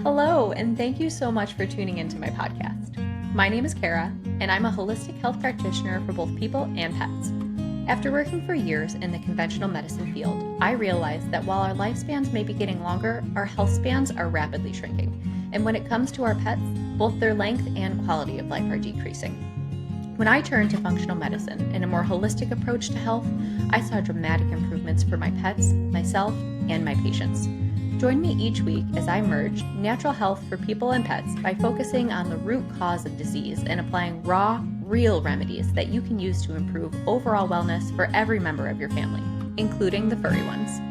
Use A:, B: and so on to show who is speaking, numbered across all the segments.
A: Hello, and thank you so much for tuning into my podcast. My name is Kara, and I'm a holistic health practitioner for both people and pets. After working for years in the conventional medicine field, I realized that while our lifespans may be getting longer, our health spans are rapidly shrinking. And when it comes to our pets, both their length and quality of life are decreasing. When I turned to functional medicine and a more holistic approach to health, I saw dramatic improvements for my pets, myself, and my patients. Join me each week as I merge natural health for people and pets by focusing on the root cause of disease and applying raw, real remedies that you can use to improve overall wellness for every member of your family, including the furry ones.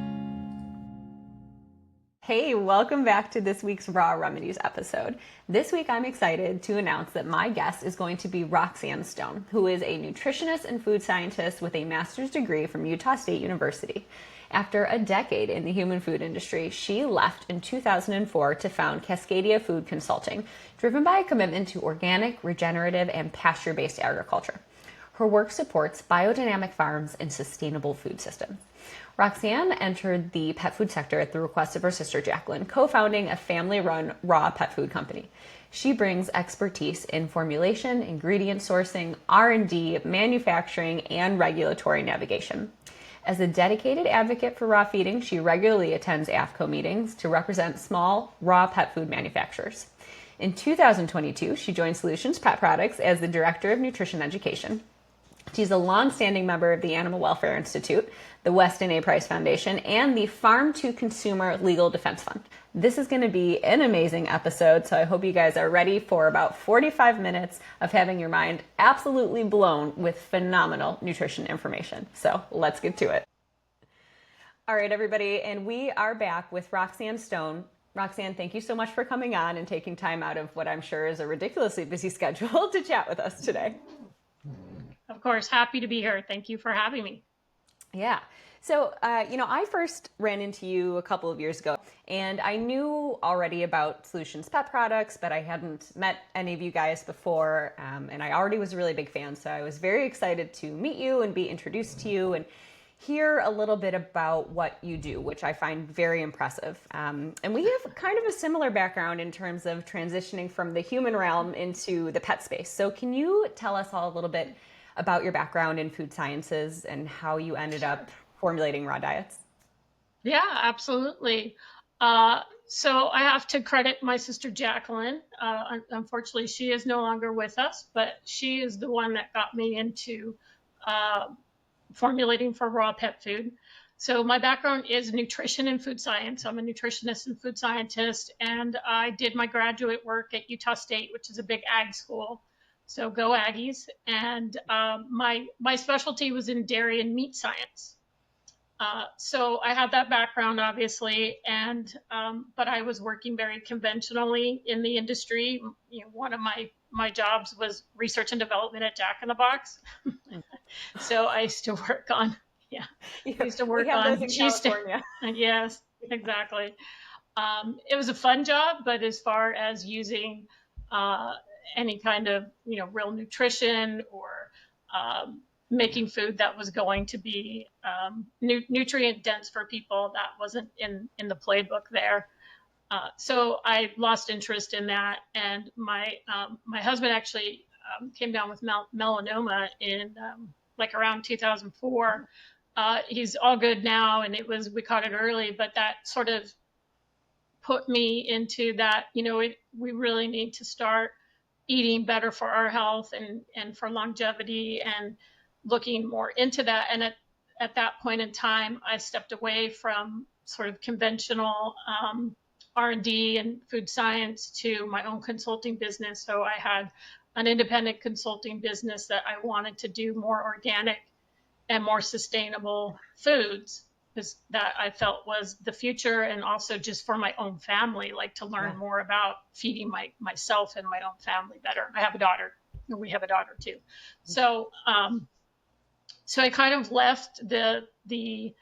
A: Hey, welcome back to this week's Raw Remedies episode. This week I'm excited to announce that my guest is going to be Roxanne Stone, who is a nutritionist and food scientist with a master's degree from Utah State University. After a decade in the human food industry, she left in 2004 to found Cascadia Food Consulting, driven by a commitment to organic, regenerative, and pasture-based agriculture. Her work supports biodynamic farms and sustainable food systems. Roxanne entered the pet food sector at the request of her sister Jacqueline, co-founding a family-run raw pet food company. She brings expertise in formulation, ingredient sourcing, R&D, manufacturing, and regulatory navigation. As a dedicated advocate for raw feeding, she regularly attends AFCO meetings to represent small, raw pet food manufacturers. In 2022, she joined Solutions Pet Products as the Director of Nutrition Education. She's a longstanding member of the Animal Welfare Institute, the Weston A. Price Foundation, and the Farm to Consumer Legal Defense Fund. This is going to be an amazing episode, so I hope you guys are ready for about 45 minutes of having your mind absolutely blown with phenomenal nutrition information. So let's get to it. All right, everybody, and we are back with Roxanne Stone. Roxanne, thank you so much for coming on and taking time out of what I'm sure is a ridiculously busy schedule to chat with us today.
B: Of course, happy to be here. Thank you for having me.
A: Yeah. So, I first ran into you a couple of years ago, and I knew already about Solutions Pet Products, but I hadn't met any of you guys before, and I already was a really big fan, so I was very excited to meet you and be introduced to you and hear a little bit about what you do, which I find very impressive. And we have kind of a similar background in terms of transitioning from the human realm into the pet space. So can you tell us all a little bit about your background in food sciences and how you ended up formulating raw diets?
B: Yeah, absolutely. So I have to credit my sister Jacqueline. Unfortunately, she is no longer with us, but she is the one that got me into uh, formulating for raw pet food. So my background is nutrition and food science. I'm a nutritionist and food scientist, and I did my graduate work at Utah State, which is a big ag school. So go Aggies. And my specialty was in dairy and meat science. So I had that background, obviously, and but I was working very conventionally in the industry. One of my jobs was research and development at Jack in the Box. So I used to work on, yeah, I used to work
A: we have
B: on
A: those in
B: cheese.
A: California.
B: Yes, exactly. It was a fun job, but as far as using any kind of real nutrition or making food that was going to be nutrient dense for people, that wasn't in the playbook there. So I lost interest in that, and my husband actually came down with melanoma in like around 2004. He's all good now, and we caught it early, but that sort of put me into that. We really need to start eating better for our health and for longevity, and looking more into that. And at that point in time, I stepped away from sort of conventional R&D and food science to my own consulting business. So I had an independent consulting business that I wanted to do more organic and more sustainable foods, because that I felt was the future, and also just for my own family, like to learn more about feeding myself and my own family better. I have a daughter, and we have a daughter too. So so I kind of left the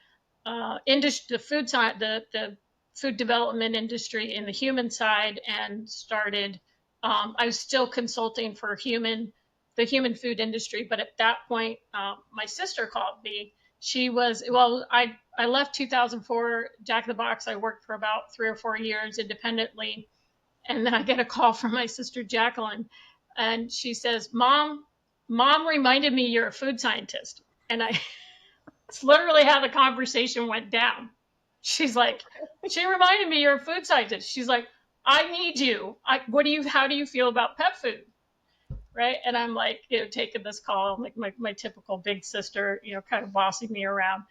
B: industry, the food side, the food development industry in the human side, and started. I was still consulting for the human food industry, but at that point, my sister called me. I left 2004 Jack in the Box. I worked for about 3 or 4 years independently, And then I get a call from my sister Jacqueline, and she says, Mom reminded me you're a food scientist. And it's literally how the conversation went down. She's like, she reminded me you're a food scientist. She's like, I need you. How do you feel about pet food? Right. And I'm like, taking this call, like my typical big sister, kind of bossing me around.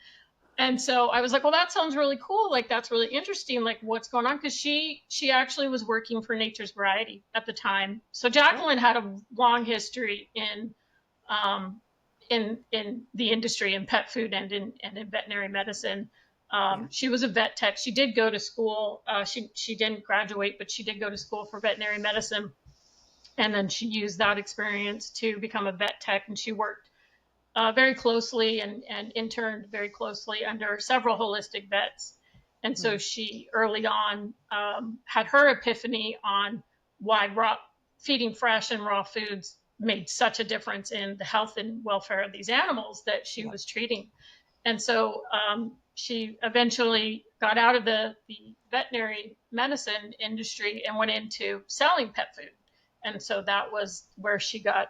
B: And so I was like, well, that sounds really cool. Like, that's really interesting. Like, what's going on? Because she actually was working for Nature's Variety at the time. So Jacqueline had a long history um, in the industry, in pet food and in veterinary medicine.
A: Yeah.
B: She was a vet tech. She did go to school. She didn't graduate, but she did go to school for veterinary medicine. And then she used that experience to become a vet tech, and she worked very closely and interned very closely under several holistic vets. And so she early on had her epiphany on why feeding fresh and raw foods made such a difference in the health and welfare of these animals that she was treating. And so she eventually got out of the veterinary medicine industry and went into selling pet food. And so that was where she got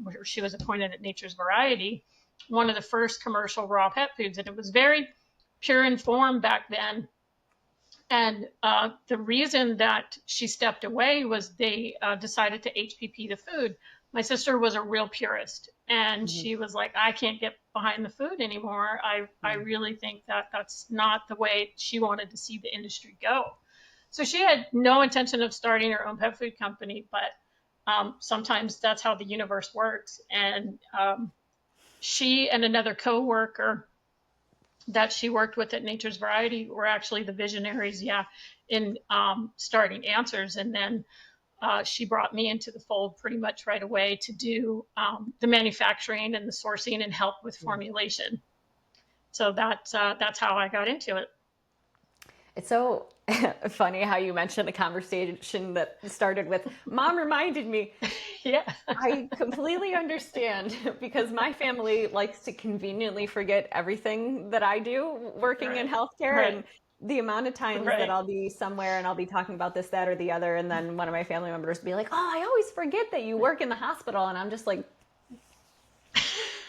B: where she was appointed at Nature's Variety, one of the first commercial raw pet foods. And it was very pure in form back then. And the reason that she stepped away was they decided to HPP the food. My sister was a real purist, and she was like, I can't get behind the food anymore. I really think that that's not the way she wanted to see the industry go. So she had no intention of starting her own pet food company, but sometimes that's how the universe works. And she and another coworker that she worked with at Nature's Variety were actually the visionaries, in starting Answers. And then she brought me into the fold pretty much right away to do the manufacturing and the sourcing and help with formulation. So that's how I got into it.
A: It's so funny how you mentioned a conversation that started with "Mom reminded me."
B: Yeah.
A: I completely understand because my family likes to conveniently forget everything that I do working in healthcare,
B: Right.
A: and the amount of times that
B: Right.
A: I'll be somewhere and I'll be talking about this, that, or the other, and then one of my family members will be like, "Oh, I always forget that you work in the hospital," and I'm just like,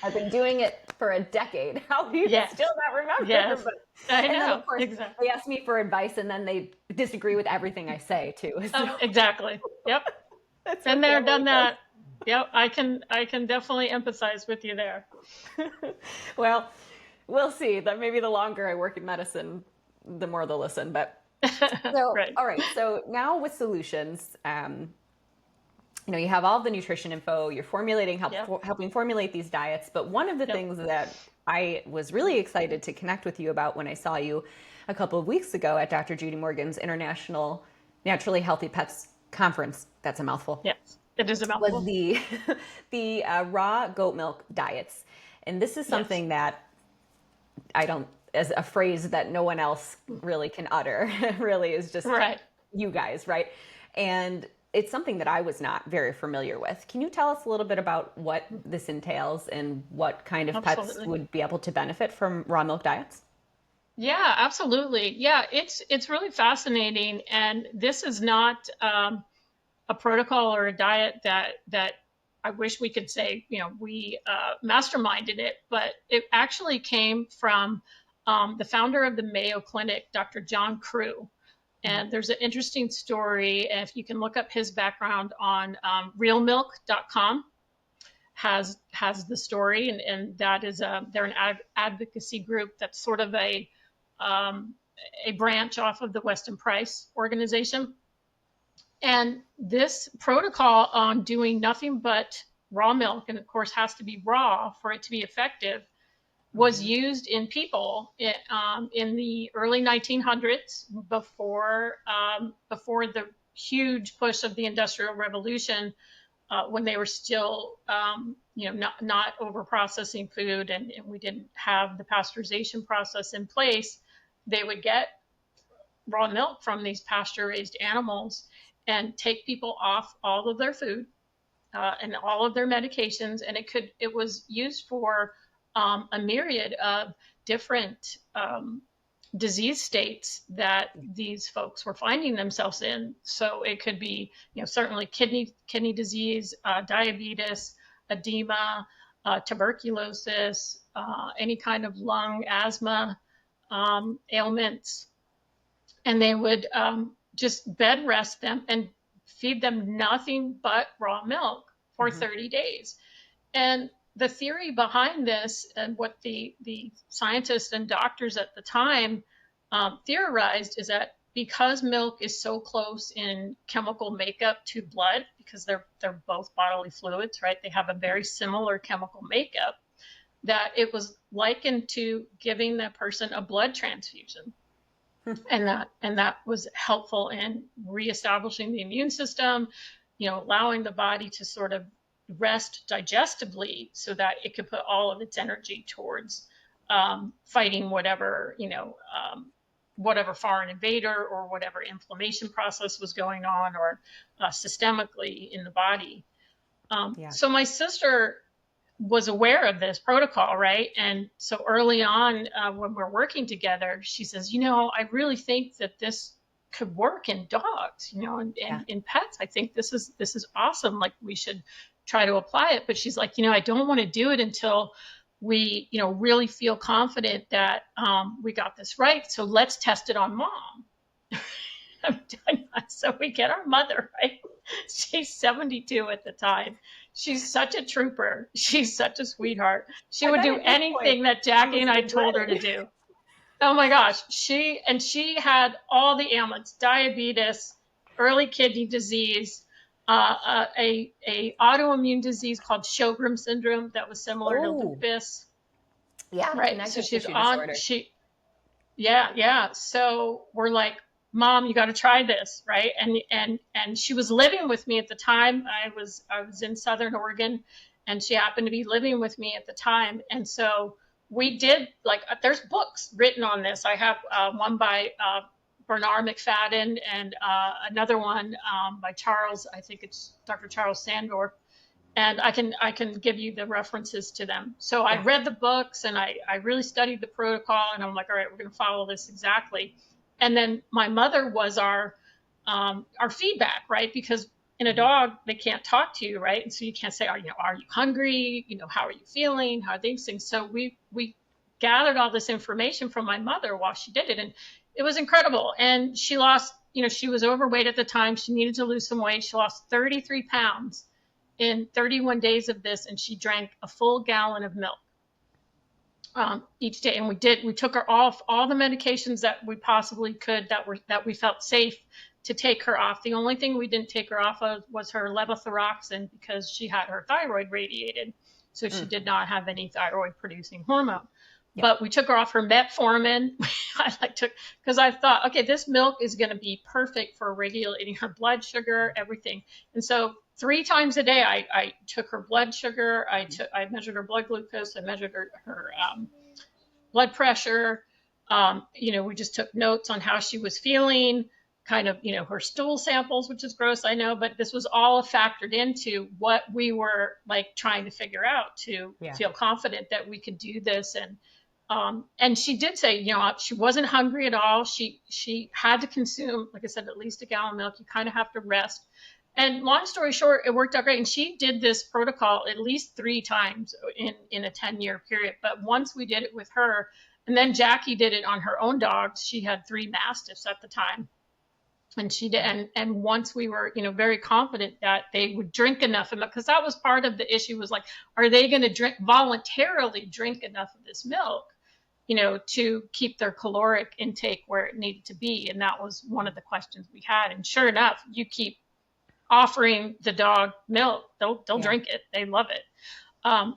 A: I've been doing it for a decade. How do you
B: Yes.
A: still not remember?
B: Yes.
A: But,
B: I
A: and then,
B: know.
A: of course,
B: Exactly.
A: they ask me for advice, and then they disagree with everything I say too. So
B: Exactly. Yep.
A: that's
B: Been
A: what
B: there,
A: family
B: done
A: does.
B: that. Yep. I can definitely empathize with you there.
A: Well, we'll see. That maybe the longer I work in medicine, the more they'll listen. But so,
B: Right.
A: all right. So now with solutions, you have all of the nutrition info. You're formulating,
B: Yep.
A: helping formulate these diets. But one of the
B: Yep.
A: things that I was really excited to connect with you about when I saw you a couple of weeks ago at Dr. Judy Morgan's International Naturally Healthy Pets Conference. That's a mouthful.
B: Yes. It is a
A: Was
B: mouthful.
A: the raw goat milk diets, and this is
B: Yes.
A: something that I don't, as a phrase that no one else really can utter. Really is just
B: Right.
A: you guys, right? And it's something that I was not very familiar with. Can you tell us a little bit about what this entails and what kind of pets
B: Absolutely.
A: would be able to benefit from raw milk diets?
B: Yeah, absolutely. Yeah, it's really fascinating, and this is not a protocol or a diet that I wish we could say, we masterminded it, but it actually came from the founder of the Mayo Clinic, Dr. John Crew. And there's an interesting story. If you can look up his background on realmilk.com, has the story, and that is they're an advocacy group that's sort of um, a branch off of the Weston Price organization. And this protocol on doing nothing but raw milk, and of course has to be raw for it to be effective, was used in people in the early 1900s, before the huge push of the Industrial Revolution, when they were still, not over processing food, and we didn't have the pasteurization process in place. They would get raw milk from these pasture raised animals and take people off all of their food and all of their medications, and it was used for a myriad of different disease states that these folks were finding themselves in. So it could be, certainly kidney disease, diabetes, edema, tuberculosis, any kind of lung, asthma, ailments. And they would just bed rest them and feed them nothing but raw milk for 30 days. And the theory behind this, and what the scientists and doctors at the time theorized, is that because milk is so close in chemical makeup to blood, because they're both bodily fluids, right? They have a very similar chemical makeup, that it was likened to giving that person a blood transfusion. And that was helpful in reestablishing the immune system, allowing the body to sort of rest digestively so that it could put all of its energy towards fighting whatever, whatever foreign invader or whatever inflammation process was going on, or systemically in the body. So my sister was aware of this protocol, right? And so early on, when we're working together, she says, I really think that this could work in dogs, and in pets. I think this is awesome. Like, we should try to apply it. But she's like, I don't want to do it until we, really feel confident that we got this right. So let's test it on mom. So we get our mother, right? She's 72 at the time. She's such a trooper. She's such a sweetheart. She would do anything that Jackie and I told her to do. Oh my gosh. She had all the ailments: diabetes, early kidney disease, a autoimmune disease called Sjogren's syndrome that was similar to lupus.
A: Yeah.
B: Right. So she's on, yeah. So we're like, Mom, you got to try this, right? And she was living with me at the time. I was in Southern Oregon, and she happened to be living with me at the time. And so we did, like, there's books written on this. I have one by Bernard McFadden, and another one by Charles, I think it's Dr. Charles Sandor. And I can give you the references to them. So I read the books, and I really studied the protocol, and I'm like, all right, we're going to follow this exactly. And then my mother was our feedback, right? Because in a dog, they can't talk to you, right? And so you can't say, are you hungry? How are you feeling? How are these things? So we gathered all this information from my mother while she did it, and it was incredible. And she lost, she was overweight at the time. She needed to lose some weight. She lost 33 pounds in 31 days of this, and she drank a full gallon of milk each day. And we took her off all the medications that we possibly could, that we felt safe to take her off. The only thing we didn't take her off of was her levothyroxine, because she had her thyroid radiated, so she did not have any thyroid producing hormone. But we took her off her metformin. Because I thought, okay, this milk is going to be perfect for regulating her blood sugar, everything. And so 3 times a day, I took her blood sugar. I measured her blood glucose. I measured her blood pressure. We just took notes on how she was feeling, kind of, her stool samples, which is gross, I know, but this was all factored into what we were like trying to figure out to feel confident that we could do this. And she did say, she wasn't hungry at all. She had to consume, like I said, at least a gallon of milk. You kind of have to rest. And long story short, it worked out great. And she did this protocol at least 3 times in a 10-year period. But once we did it with her, and then Jackie did it on her own dogs. She had 3 Mastiffs at the time. And she did, and once we were, very confident that they would drink enough of milk, because that was part of the issue, was like, are they going to voluntarily drink enough of this milk, to keep their caloric intake where it needed to be? And that was one of the questions we had. And sure enough, you keep offering the dog milk, they'll drink it. They love it.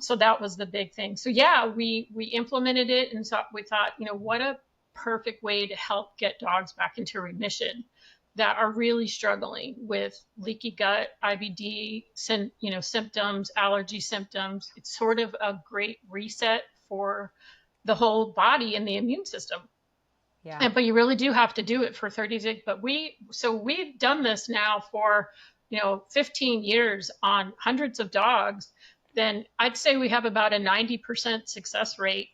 B: So that was the big thing. So we implemented it, and so we thought, what a perfect way to help get dogs back into remission that are really struggling with leaky gut, IBD, symptoms, allergy symptoms. It's sort of a great reset for the whole body and the immune system. Yeah. But you really do have to do it for 30 days. But we've done this now for 15 years on hundreds of dogs. Then I'd say we have about a 90% success rate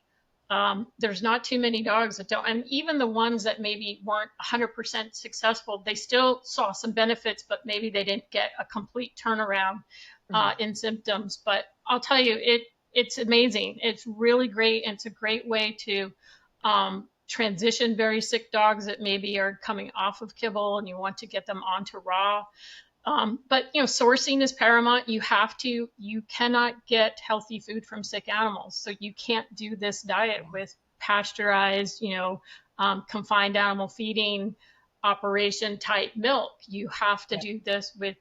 B: There's not too many dogs that don't, and even the ones that maybe weren't 100% successful, they still saw some benefits, but maybe they didn't get a complete turnaround
A: Mhm.
B: in symptoms. But I'll tell you, it's amazing. It's really great, and it's a great way to transition very sick dogs that maybe are coming off of kibble and you want to get them onto raw. But sourcing is paramount. You cannot get healthy food from sick animals. So you can't do this diet with pasteurized, confined animal feeding operation type milk. You have to
A: Yep.
B: do this with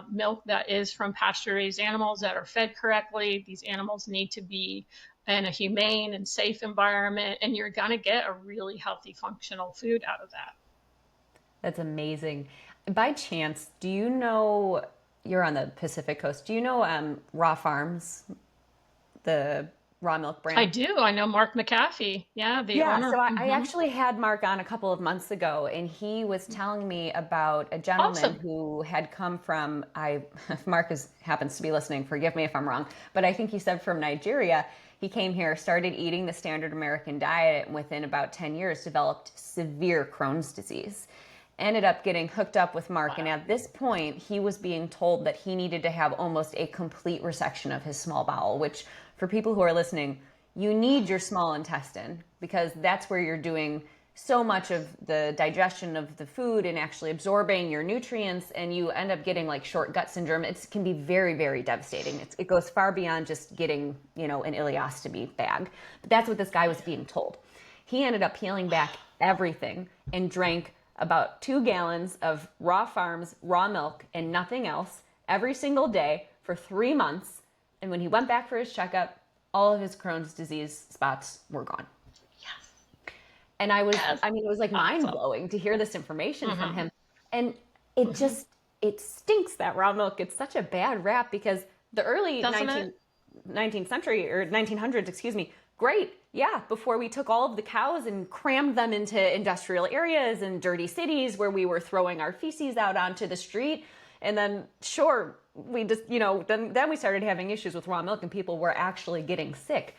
B: milk that is from pasture raised animals that are fed correctly. These animals need to be in a humane and safe environment, and you're going to get a really healthy, functional food out of that.
A: That's amazing. By chance, do you know, you're on the Pacific Coast, do you know Raw Farms, the raw milk
B: I
A: brand?
B: do. I know Mark McAfee. Yeah, the
A: Yeah, so
B: owner.
A: I actually had Mark on a couple of months ago, and he was telling me about a gentleman
B: Awesome.
A: who had come from, if Mark happens to be listening, forgive me if I'm wrong, but I think he said from Nigeria. He came here, started eating the standard American diet, and within about 10 years developed severe Crohn's disease. Ended up getting hooked up with Mark, and
B: Wow.
A: at this point, he was being told that he needed to have almost a complete resection of his small bowel, which, for people who are listening, you need your small intestine because that's where you're doing so much of the digestion of the food and actually absorbing your nutrients, and you end up getting like short gut syndrome. It can be very, very devastating. It goes far beyond just getting, an ileostomy bag. But that's what this guy was being told. He ended up peeling back everything and drank about 2 gallons of Raw Farms raw milk and nothing else every single day for 3 months. And when he went back for his checkup, all of his Crohn's disease spots were gone.
B: Yes.
A: And
B: Yes.
A: it was like mind
B: Awesome.
A: blowing to hear this information from
B: Hmm.
A: him. And it
B: Hmm.
A: just, it stinks that raw milk gets such a bad rap because the early
B: Doesn't it?
A: 19th century or 1900s, excuse me, great. Yeah, before we took all of the cows and crammed them into industrial areas and dirty cities where we were throwing our feces out onto the street. And then, sure, we just, then we started having issues with raw milk and people were actually getting sick.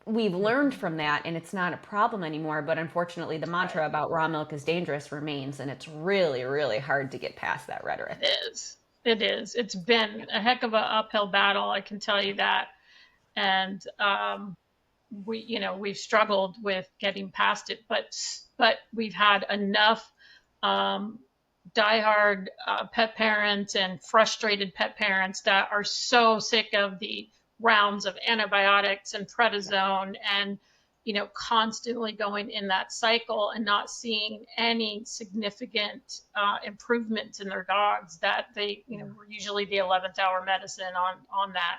A: We've learned from that and it's not a problem anymore. But unfortunately, the
B: Right.
A: mantra about raw milk is dangerous remains. And it's really, really hard to get past that rhetoric.
B: It is. It is. It's been a heck of an uphill battle. I can tell you that. And we've struggled with getting past it, but we've had enough um, diehard pet parents and frustrated pet parents that are so sick of the rounds of antibiotics and prednisone and constantly going in that cycle and not seeing any significant improvements in their dogs that we're usually the 11th hour medicine on that.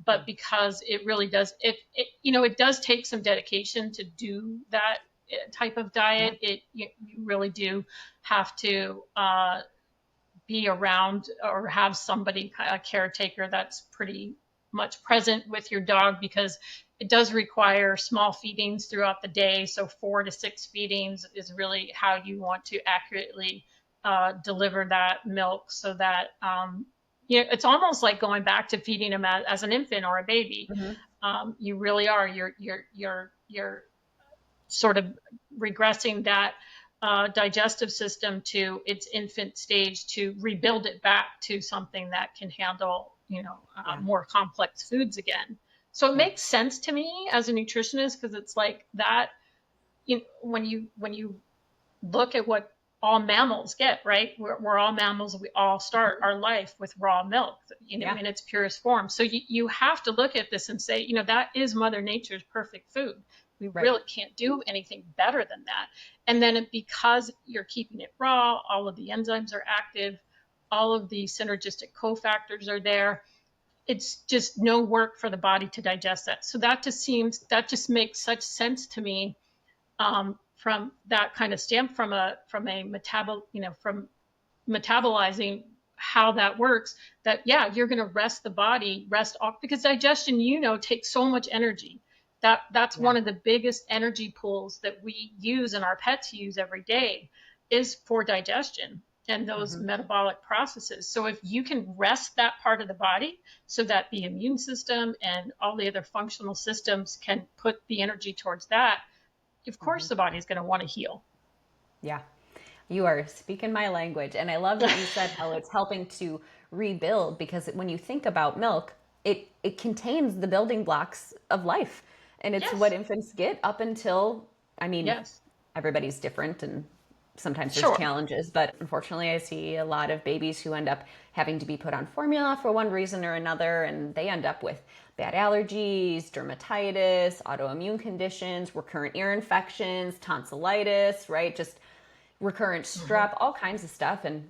B: But because it really does it does take some dedication to do that type of
A: Yeah.
B: diet. You really do have to be around or have somebody, a caretaker that's pretty much present with your dog, because it does require small feedings throughout the day. So 4 to 6 feedings is really how you want to accurately deliver that milk, so that it's almost like going back to feeding them as an infant or a baby.
A: Hmm.
B: You really are. You're sort of regressing that digestive system to its infant stage to rebuild it back to something that can handle,
A: Yeah.
B: more complex foods again. So it
A: Yeah.
B: makes sense to me as a nutritionist, because it's like that. When you look at what all mammals get, right? We're all mammals. We all start our life with raw milk,
A: Yeah.
B: in its purest form. So you have to look at this and say, that is Mother Nature's perfect food. We
A: Right.
B: really can't do anything better than that. And then because you're keeping it raw, all of the enzymes are active, all of the synergistic cofactors are there. It's just no work for the body to digest that. So that just makes such sense to me, from that kind of stamp, from metabolizing how that works. That, yeah, you're going to rest off, because digestion, takes so much energy. That's
A: Yeah.
B: one of the biggest energy pools that we use and our pets use every day, is for digestion. and those
A: Hmm.
B: metabolic processes. So if you can rest that part of the body so that the immune system and all the other functional systems can put the energy towards that, of
A: Hmm.
B: course the body is going to want to heal.
A: Yeah. You are speaking my language. And I love that you said how it's helping to rebuild because when you think about milk, it contains the building blocks of life. And it's what
B: Yes.
A: infants get up until, I mean,
B: Yes.
A: everybody's different and sometimes there's
B: Sure.
A: challenges, but unfortunately I see a lot of babies who end up having to be put on formula for one reason or another, and they end up with bad allergies, dermatitis, autoimmune conditions, recurrent ear infections, tonsillitis, right? Just recurrent
B: Hmm.
A: strep, all kinds of stuff. And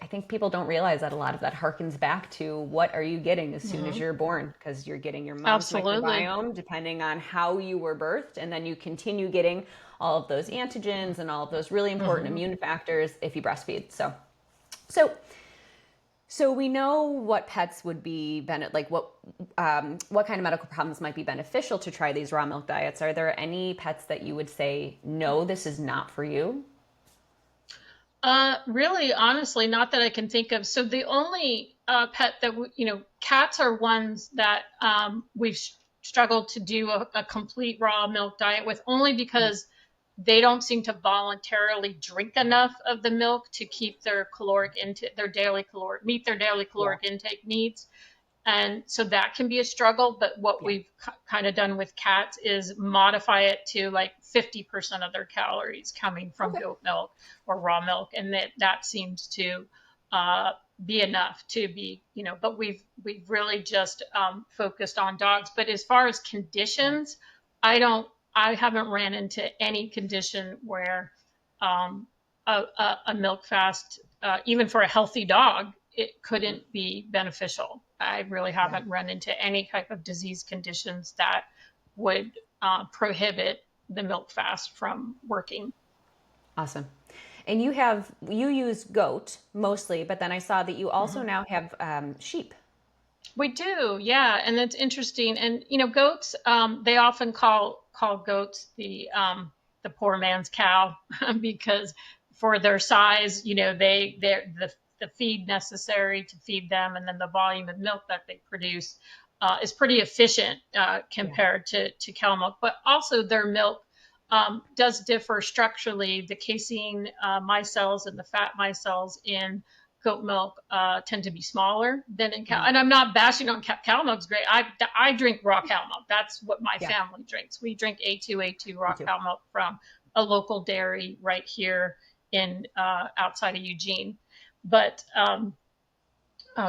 A: I think people don't realize that a lot of that harkens back to what are you getting as soon as
B: Hmm.
A: you're born, because you're getting your mom's
B: Absolutely.
A: microbiome depending on how you were birthed, and then you continue getting all of those antigens and all of those really important
B: Hmm.
A: immune factors if you breastfeed. So so we know what pets would be like what kind of medical problems might be beneficial to try these raw milk diets. Are there any pets that you would say no, this is not for you?
B: Really, honestly, not that I can think of. So the only pet that cats are ones that we've struggled to do a complete raw milk diet with, only because they don't seem to voluntarily drink enough of the milk to keep their caloric into their daily caloric meet their daily
A: Yeah.
B: caloric intake needs. And so that can be a struggle. But what
A: Yeah.
B: we've kind of done with cats is modify it to like 50% of their calories coming from
A: Okay.
B: goat milk or raw milk, and that seems to uh, be enough to be, But we've really just focused on dogs. But as far as
A: Yeah.
B: conditions, I haven't ran into any condition where um, a milk fast, even for a healthy dog, it
A: Mhm.
B: couldn't be beneficial. I really
A: Yeah.
B: haven't run into any type of disease conditions that would prohibit the milk fast from working.
A: Awesome. And you use goat mostly, but then I saw that you also
B: Mhm.
A: now have sheep.
B: We do, yeah, and that's interesting. And goats, they often call goats the poor man's cow because for their size, they're the feed necessary to feed them, and then the volume of milk that they produce is pretty efficient
A: Yeah.
B: compared to cow milk. But also their milk does differ structurally. The casein micelles and the fat micelles in goat milk tend to be smaller than in cow.
A: Mhm.
B: And I'm not bashing on cow. Cow milk's great. I drink raw cow milk. That's what my
A: Yeah.
B: family drinks. We drink A2
A: Me
B: raw
A: too.
B: cow milk from a local dairy right here in outside of Eugene. But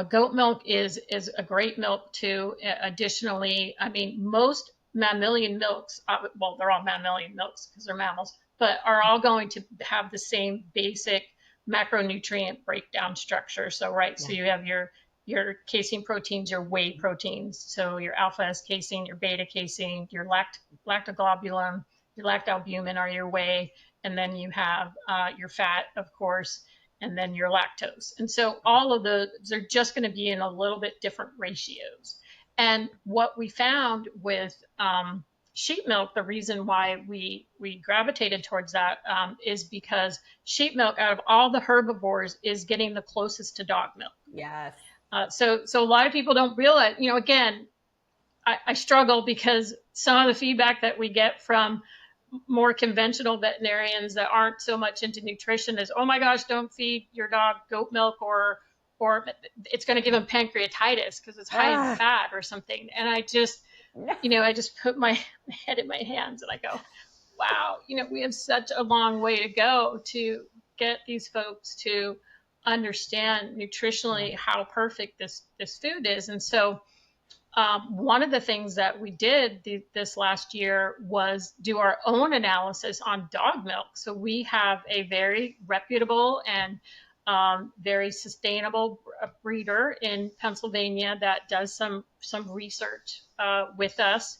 B: goat milk is a great milk too. Additionally, I mean, most mammalian milks, well, they're all mammalian milks because they're mammals, but are all going to have the same basic macronutrient breakdown structure. So, right, so
A: Yeah.
B: you have your casein proteins, your whey proteins. So your alpha S casein, your beta casein, your lactoglobulin, your lactalbumin are your whey, and then you have your fat, of course, and then your lactose. And so all of those are just going to be in a little bit different ratios. And what we found with sheep milk, the reason why we gravitated towards that is because sheep milk, out of all the herbivores, is getting the closest to dog milk.
A: Yes.
B: So a lot of people don't realize, again, I struggle because some of the feedback that we get from more conventional veterinarians that aren't so much into nutrition is, oh my gosh, don't feed your dog goat milk, or it's going to give him pancreatitis because it's high in
A: Ah.
B: fat or something. And
A: No.
B: I just put my head in my hands and I go, wow, we have such a long way to go to get these folks to understand
A: Yeah.
B: nutritionally how perfect this food is. And so one of the things that we did this last year was do our own analysis on dog milk. So we have a very reputable and very sustainable breeder in Pennsylvania that does some research with us.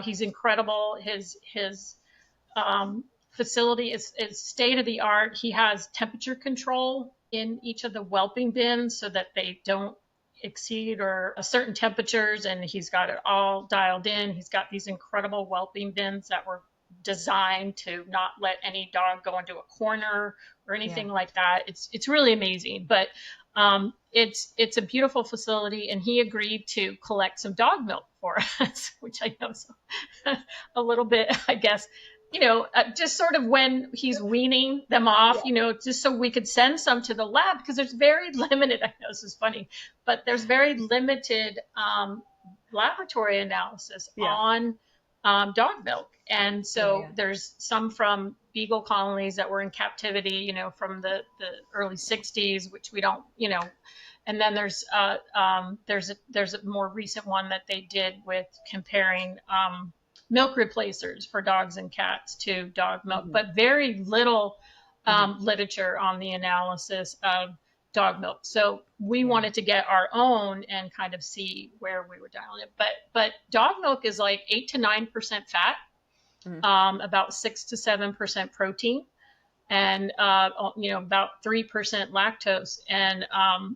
B: He's incredible. His facility is state of the art. He has temperature control in each of the whelping bins so that they don't exceed or a certain temperatures, and he's got it all dialed in. He's got these incredible whelping bins that were designed to not let any dog go into a corner or
A: Yeah.
B: anything like that. It's really amazing. But it's a beautiful facility, and he agreed to collect some dog milk for us, which I know is a little bit, I guess, just sort of when he's weaning them off,
A: Yeah.
B: just so we could send some to the lab, because there's very limited, I know this is funny, but there's very limited laboratory analysis
A: Yeah.
B: on dog milk. And
A: Yeah.
B: so
A: Yeah.
B: there's some from beagle colonies that were in captivity, from the early 60s, which we don't, and then there's a more recent one that they did with comparing milk replacers for dogs and cats to dog milk,
A: Mm-hmm.
B: but very little
A: Mm-hmm.
B: literature on the analysis of dog milk. So we
A: Yeah.
B: wanted to get our own and kind of see where we were dialing it. But dog milk is like 8 to 9% fat,
A: Mm-hmm.
B: about 6 to 7% protein, and about 3% lactose. And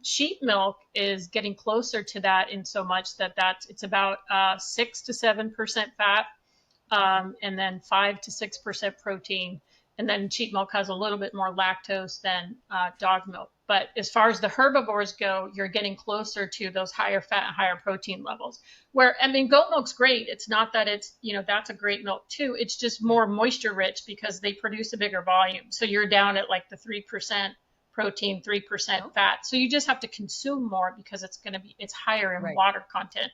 B: sheep milk is getting closer to that, in so much that it's about 6 to 7% fat, and then 5 to 6% protein. And then sheep milk has a little bit more lactose than dog milk. But as far as the herbivores go, you're getting closer to those higher fat and higher protein levels. Where, I mean, goat milk's great. It's not that that's a great milk too. It's just more moisture rich because they produce a bigger volume. So you're down at like the 3% protein, 3%
A: Okay.
B: fat. So you just have to consume more because it's higher in
A: Right.
B: water content.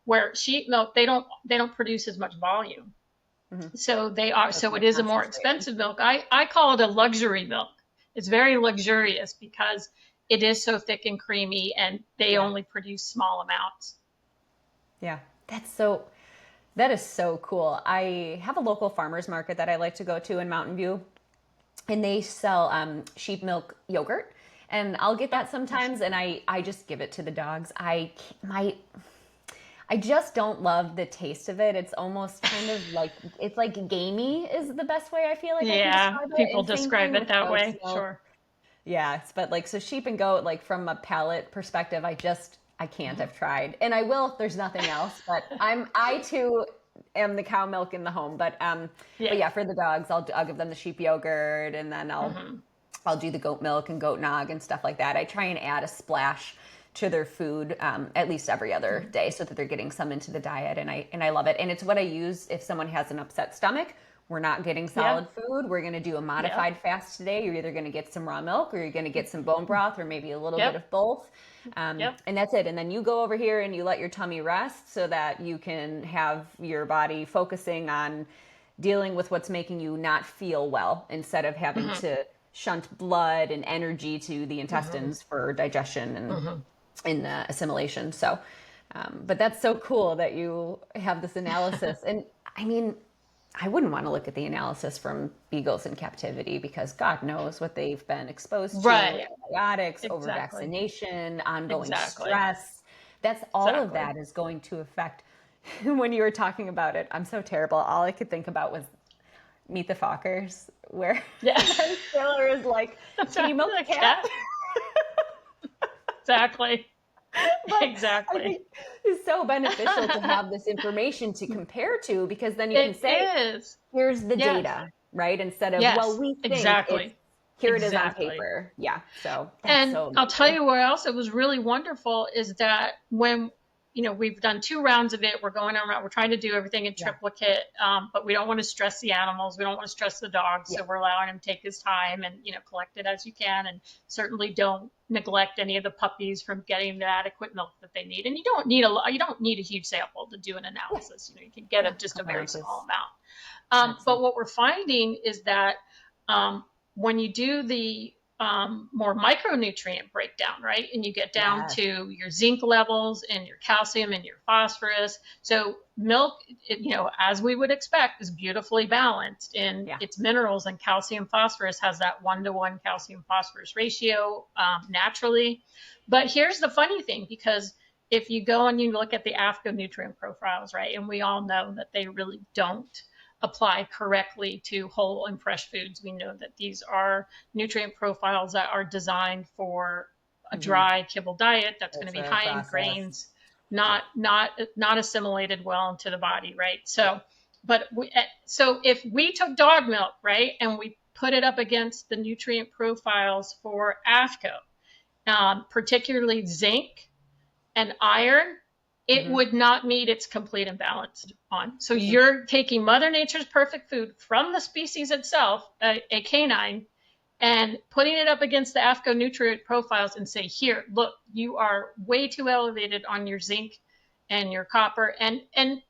B: Where sheep milk, they don't produce as much volume.
A: Mm-hmm. So it's
B: So
A: more
B: it is a more
A: concentrated.
B: expensive milk. I call it a luxury milk. It's very luxurious because it is so thick and creamy, and they
A: Yeah.
B: only produce small amounts.
A: Yeah. That is so cool. I have a local farmers market that I like to go to in Mountain View, and they sell sheep milk yogurt, and I'll get
B: Oh,
A: that
B: nice.
A: sometimes, and I just give it to the dogs. I just don't love the taste of it. It's almost kind of like, it's like gamey is the best way I feel like I can
B: Yeah,
A: describe it.
B: people
A: And same
B: describe
A: thing
B: it
A: with
B: that
A: goat's
B: way.
A: milk.
B: Sure.
A: Yeah, but like, so sheep and goat, like from a palate perspective, I can't. I've tried, and I will if there's nothing else. But I too am the cow milk in the home. But
B: Yeah.
A: yeah, for the dogs, I'll give them the sheep yogurt, and then
B: Hmm.
A: I'll do the goat milk and goat nog and stuff like that. I try and add a splash to their food at least every other day so that they're getting some into the diet, and I love it. And it's what I use if someone has an upset stomach. We're not getting
B: Yeah.
A: solid food. We're going to do a
B: Yep.
A: modified fast today. You're either going to get some raw milk or you're going to get some bone broth or maybe a little bit
B: Yep.
A: of both.
B: Yep.
A: And that's it. And then you go over here and you let your tummy rest so that you can have your body focusing on dealing with what's making you not feel well instead of having
B: Hmm.
A: to shunt blood and energy to the
B: Hmm.
A: intestines for digestion
B: Hmm.
A: and assimilation. So, but that's so cool that you have this analysis. And I mean, I wouldn't want to look at the analysis from beagles in captivity because God knows what they've been exposed to,
B: Right.
A: antibiotics, over
B: Exactly.
A: vaccination, ongoing
B: Exactly.
A: stress. That's all of
B: Exactly.
A: that is going to affect. When you were talking about it, I'm so terrible. All I could think about was Meet the Fockers, where
B: Yeah.
A: Ben Stiller is like, "Can you milk a
B: The
A: cat?"
B: cat. Exactly.
A: But I
B: Exactly.
A: think it's so beneficial to have this information to compare to because then you can
B: It
A: say,
B: is.
A: here's the
B: Yes.
A: data, right? Instead of, well,
B: Yes.
A: we think it's,
B: Exactly.
A: here it is on
B: Exactly.
A: paper. Yeah. So that's
B: And
A: so
B: I'll tell
A: amazing.
B: you what else it was really wonderful is that when we've done 2 rounds of it, we're going around, we're trying to do everything in
A: Yeah.
B: triplicate, but we don't want to stress the animals, we don't want to stress the dogs,
A: Yeah.
B: so we're allowing him to take his time and collect it as you can, and certainly don't neglect any of the puppies from getting the adequate milk that they need. And you don't need a huge sample to do an
A: Yeah.
B: analysis. You can get
A: Yeah. A
B: just a
A: couple
B: very small
A: ounces.
B: amount. But
A: Absolutely.
B: what we're finding is that when you do the more micronutrient breakdown, right? And you get down
A: Yes.
B: to your zinc levels and your calcium and your phosphorus. So milk, as we would expect, is beautifully balanced in
A: Yeah.
B: its minerals, and calcium phosphorus has that 1-to-1 calcium phosphorus ratio naturally. But here's the funny thing, because if you go and you look at the AFCO nutrient profiles, right, and we all know that they really don't apply correctly to whole and fresh foods. We know that these are nutrient profiles that are designed for a
A: Mm-hmm.
B: dry kibble diet that's going to be
A: Ultra
B: high in
A: processed.
B: grains,
A: Yeah.
B: not assimilated well into the body, right? So, but so if we took dog milk, right, and we put it up against the nutrient profiles for AFCO, particularly zinc and iron, it would not meet its complete and balanced on. So you're taking Mother Nature's perfect food from the species itself, a canine, and putting it up against the AFCO nutrient profiles and say, here, look, you are way too elevated on your zinc and your copper. And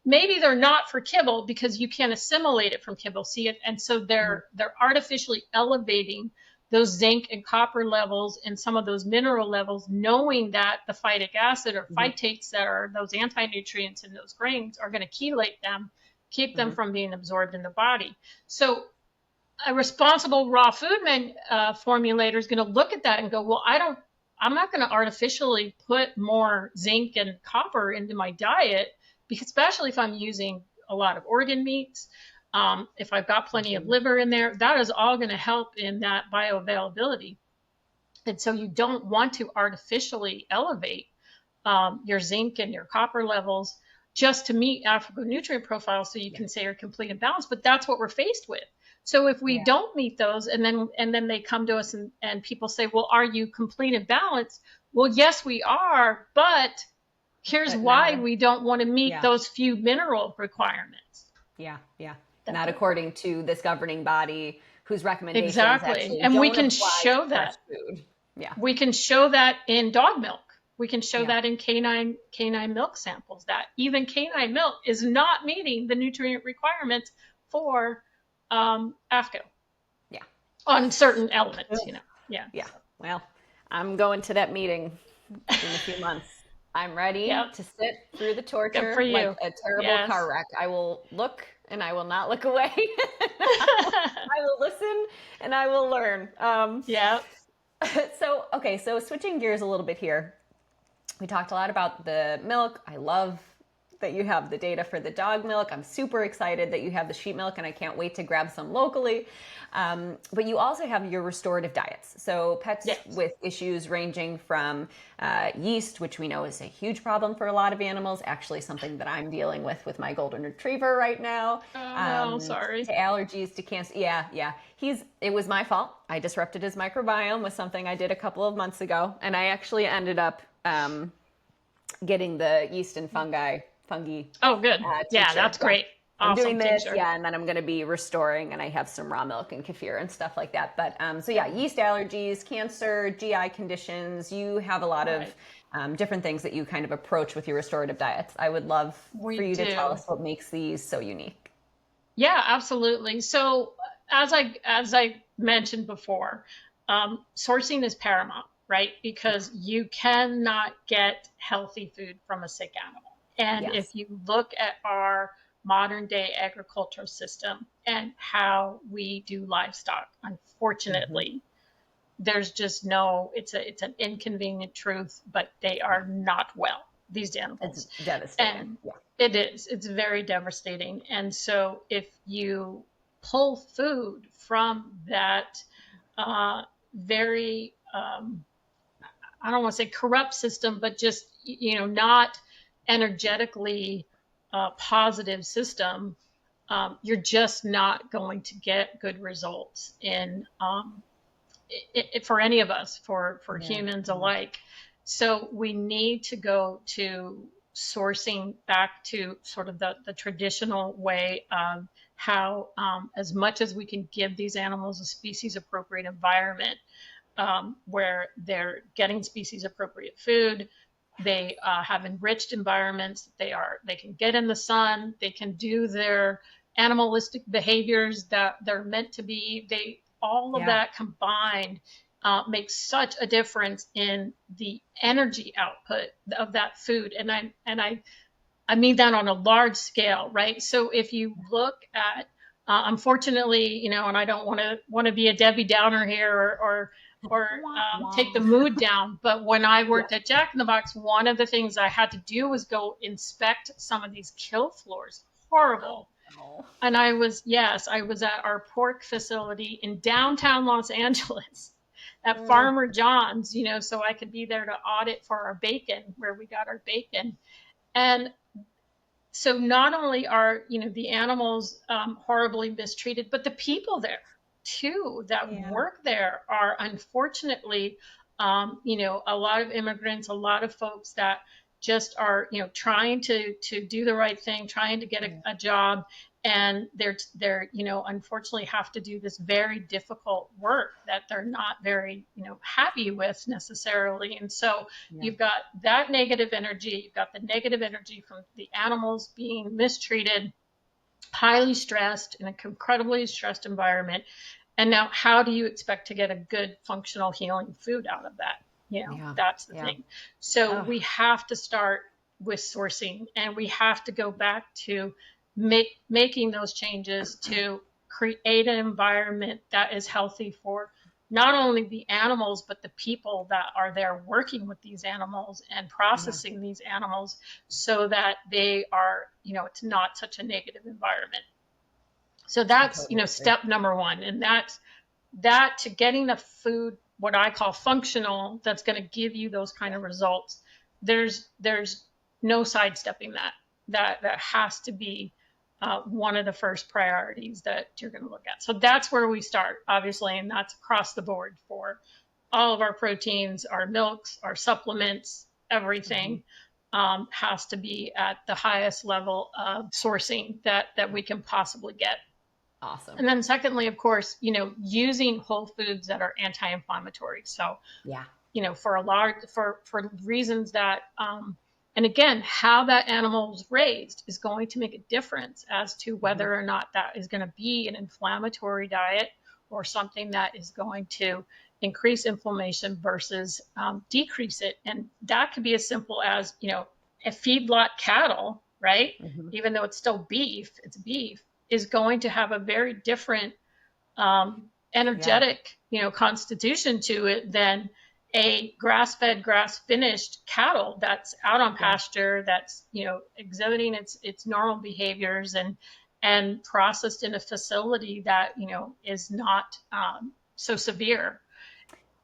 B: maybe they're not for kibble because you can't assimilate it from kibble. See it? And so they're artificially elevating those zinc and copper levels and some of those mineral levels, knowing that the phytic acid or phytates that are those anti-nutrients in those grains are going to chelate them, keep them from being absorbed in the body. So a responsible raw food formulator is going to look at that and go, well, I'm not going to artificially put more zinc and copper into my diet, because especially if I'm using a lot of organ meats, if I've got plenty of liver in there, that is all going to help in that bioavailability. And so you don't want to artificially elevate your zinc and your copper levels just to meet AFCO nutrient profiles so you can say you're complete and balanced. But that's what we're faced with. So if we don't meet those, and then they come to us and people say, well, are you complete and balanced? Well, yes, we are, but here's why we don't want to meet those few mineral requirements.
A: Yeah. Not according to this governing body whose recommendations actually
B: and we can
A: apply
B: show
A: to
B: that.
A: Food. Yeah.
B: We can show that in dog milk. We can show that in canine milk samples, that even canine milk is not meeting the nutrient requirements for AFCO.
A: Yeah.
B: On certain elements, Yeah.
A: Well, I'm going to that meeting in a few months. I'm ready to sit through the torture like a terrible car wreck. I will look and I will not look away. I will listen and I will learn. So switching gears a little bit here. We talked a lot about the milk. I love that you have the data for the dog milk. I'm super excited that you have the sheep milk, and I can't wait to grab some locally. But you also have your restorative diets. So pets with issues ranging from yeast, which we know is a huge problem for a lot of animals, actually something that I'm dealing with my golden retriever right now.
B: No, sorry.
A: To allergies, to cancer. Yeah. It was my fault. I disrupted his microbiome with something I did a couple of months ago, and I actually ended up getting the yeast and fungi.
B: Oh, good. Yeah, that's great.
A: I'm
B: awesome
A: doing this,
B: tincture.
A: and then I'm going to be restoring, and I have some raw milk and kefir and stuff like that. But yeast allergies, cancer, GI conditions. You have a lot of different things that you kind of approach with your restorative diets. I would love for you to tell us what makes these so unique.
B: Yeah, absolutely. So as I mentioned before, sourcing is paramount, right? Because you cannot get healthy food from a sick animal. And if you look at our modern day agricultural system and how we do livestock, unfortunately, there's just it's an inconvenient truth, but they are not well, these animals.
A: It's devastating.
B: And it is. It's very devastating. And so if you pull food from that very, I don't want to say corrupt system, but just, not energetically positive system, you're just not going to get good results for any of us, for humans alike. So we need to go to sourcing back to sort of the traditional way of how, as much as we can give these animals a species appropriate environment, where they're getting species appropriate food. They have enriched environments. They can get in the sun. They can do their animalistic behaviors that they're meant to be. All of that combined makes such a difference in the energy output of that food. And I mean that on a large scale, right? So if you look at, unfortunately, and I don't want to be a Debbie Downer here or take the mood down. But when I worked at Jack in the Box, one of the things I had to do was go inspect some of these kill floors. Horrible. Oh. And I was at our pork facility in downtown Los Angeles at Farmer John's, so I could be there to audit for our bacon, where we got our bacon. And so not only are, the animals horribly mistreated, but the people there. too that
A: Yeah.
B: work there are unfortunately, a lot of immigrants, a lot of folks that just are, trying to do the right thing, trying to get a job, and they're unfortunately have to do this very difficult work that they're not very happy with necessarily. And so
A: Yeah.
B: you've got that negative energy, you've got the negative energy from the animals being mistreated, highly stressed, in an incredibly stressed environment. And now, how do you expect to get a good, functional, healing food out of that?
A: Yeah.
B: That's the
A: Yeah.
B: thing. So
A: Oh,
B: we have to start with sourcing, and we have to go back to making those changes to create an environment that is healthy for not only the animals, but the people that are there working with these animals and
A: yeah.
B: processing these animals, so that they are, it's not such a negative environment. So
A: I
B: that's,
A: totally agree.
B: step number one. And that's that, to getting the food, what I call functional, that's going to give you those kind of results. There's no sidestepping that. That has to be one of the first priorities that you're going to look at. So that's where we start, obviously, and that's across the board for all of our proteins, our milks, our supplements,
A: Mm-hmm.
B: everything. Has to be at the highest level of sourcing that we can possibly get.
A: Awesome.
B: And then secondly, of course, using whole foods that are anti-inflammatory. So,
A: Yeah.
B: for a large, for reasons that, and again, how that animal is raised is going to make a difference as to
A: Mm-hmm.
B: whether or not that is going to be an inflammatory diet or something that is going to increase inflammation versus decrease it. And that could be as simple as, a feedlot cattle, right?
A: Mm-hmm.
B: Even though it's still beef, it's beef, is going to have a very different
A: Yeah.
B: energetic, constitution to it than a grass-fed, grass-finished cattle that's out on
A: Yeah.
B: pasture, that's exhibiting its normal behaviors and processed in a facility that is not so severe.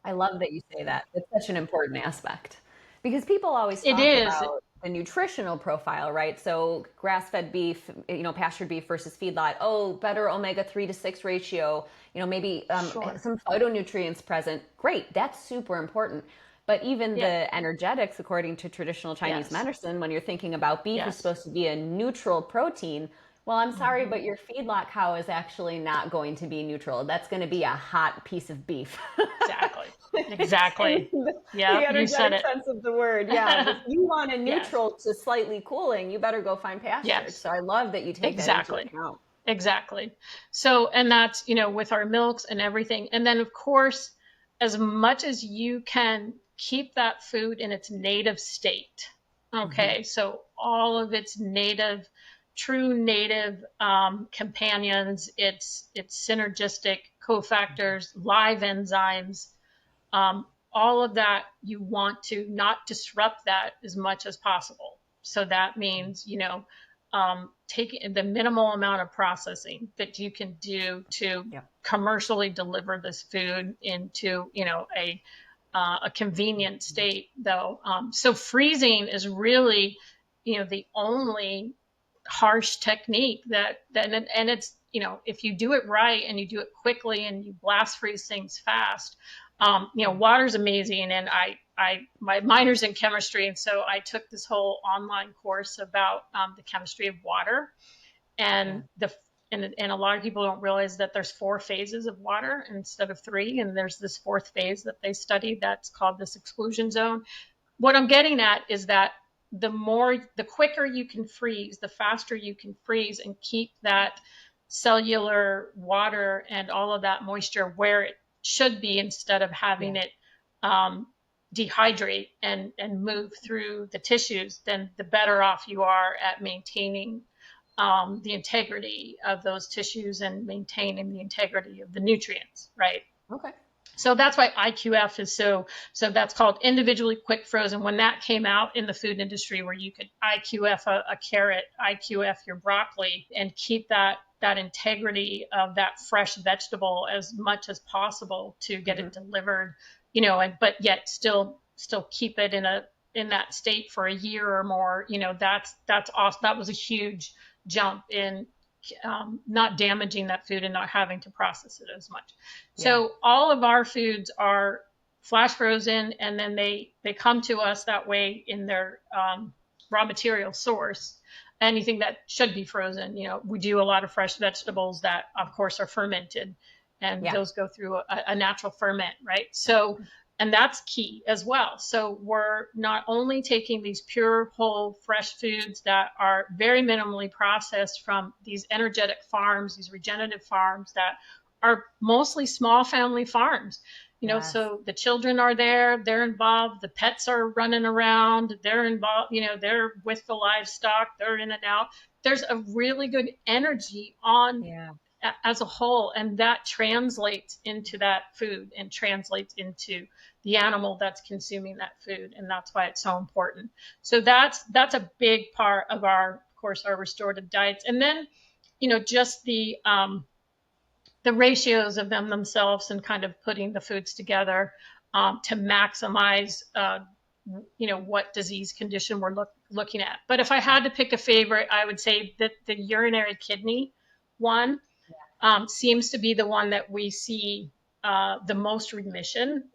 A: I love that you say that. It's such an important aspect because people always
B: It
A: talk
B: is.
A: about the nutritional profile, right? So grass-fed beef, pastured beef versus feedlot. Oh, better omega-3 to 6 ratio. Maybe
B: Sure.
A: some phytonutrients present. Great, that's super important. But even
B: Yeah.
A: the energetics, according to traditional Chinese
B: Yes.
A: medicine, when you're thinking about beef is
B: Yes.
A: supposed to be a neutral protein. Well, I'm sorry,
B: Hmm.
A: but your feedlot cow is actually not going to be neutral. That's going to be a hot piece of beef.
B: Exactly.
A: In
B: Exactly.
A: the
B: Yeah, you said
A: energetic
B: it.
A: sense of the word. Yeah. If you want a
B: Yes.
A: neutral to slightly cooling, you better go find pastured.
B: Yes.
A: So I love that you take that into
B: Exactly.
A: account.
B: Exactly. So, and that's, with our milks and everything. And then, of course, as much as you can keep that food in its native state.
A: Hmm.
B: Okay. So, all of its native, true native companions, its synergistic cofactors, live enzymes, all of that, you want to not disrupt that as much as possible. So that means, taking the minimal amount of processing that you can do to
A: Yep.
B: commercially deliver this food into, a convenient state, though. So freezing is really, the only harsh technique and it's, if you do it right and you do it quickly and you blast freeze things fast. Water's amazing, and my minor's in chemistry, and so I took this whole online course about the chemistry of water,
A: Yeah.
B: and and a lot of people don't realize that there's 4 phases of water instead of 3, and there's this 4th phase that they studied that's called this exclusion zone. What I'm getting at is that the quicker you can freeze, the faster you can freeze and keep that cellular water and all of that moisture where it should be, instead of having
A: Yeah.
B: it um, dehydrate and move through the tissues, then the better off you are at maintaining the integrity of those tissues and maintaining the integrity of the nutrients, right?
A: Okay.
B: So that's why IQF is so that's called individually quick frozen. When that came out in the food industry, where you could IQF a carrot, IQF your broccoli, and keep that integrity of that fresh vegetable as much as possible to get
A: Hmm.
B: it delivered, and but yet still keep it in that state for a year or more. That's awesome. That was a huge jump in not damaging that food and not having to process it as much.
A: Yeah.
B: So all of our foods are flash frozen, and then they come to us that way in their raw material source. Anything that should be frozen, we do a lot of fresh vegetables that, of course, are fermented, and
A: Yeah.
B: those go through a natural ferment, right? So, and that's key as well. So we're not only taking these pure, whole, fresh foods that are very minimally processed from these energetic farms, these regenerative farms that are mostly small family farms.
A: Yes.
B: So the children are there, they're involved, the pets are running around, they're involved, they're with the livestock, they're in and out. There's a really good energy on as a whole, and that translates into that food and translates into the animal that's consuming that food, and that's why it's so important. So that's a big part of of course, our restorative diets. And then, just the ratios of them themselves and kind of putting the foods together to maximize, what disease condition we're looking at. But if I had to pick a favorite, I would say that the urinary kidney one seems to be the one that we see the most remission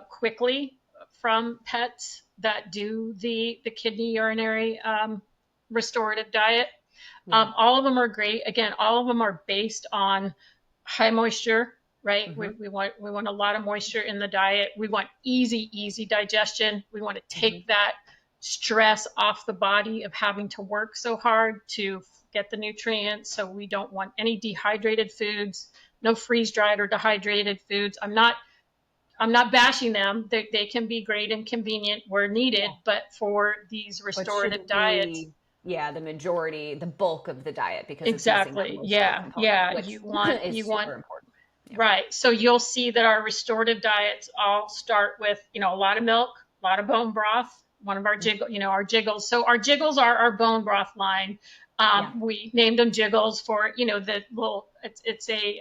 B: quickly from pets that do the kidney urinary restorative diet.
A: Yeah.
B: All of them are great. Again, all of them are based on high moisture, right? We want a lot of moisture in the diet. We want easy digestion. We want to take that stress off the body of having to work so hard to get the nutrients. So we don't want any dehydrated foods, no freeze dried or dehydrated foods. I'm not bashing them. They can be great and convenient where needed, but for these restorative diets,
A: the majority, the bulk of the diet, because
B: exactly.
A: It's missing that component, which
B: You want
A: super important.
B: Yeah. Right. So you'll see that our restorative diets all start with, a lot of milk, a lot of bone broth, one of our our jiggles. So our jiggles are our bone broth line. We named them jiggles for, the little, it's a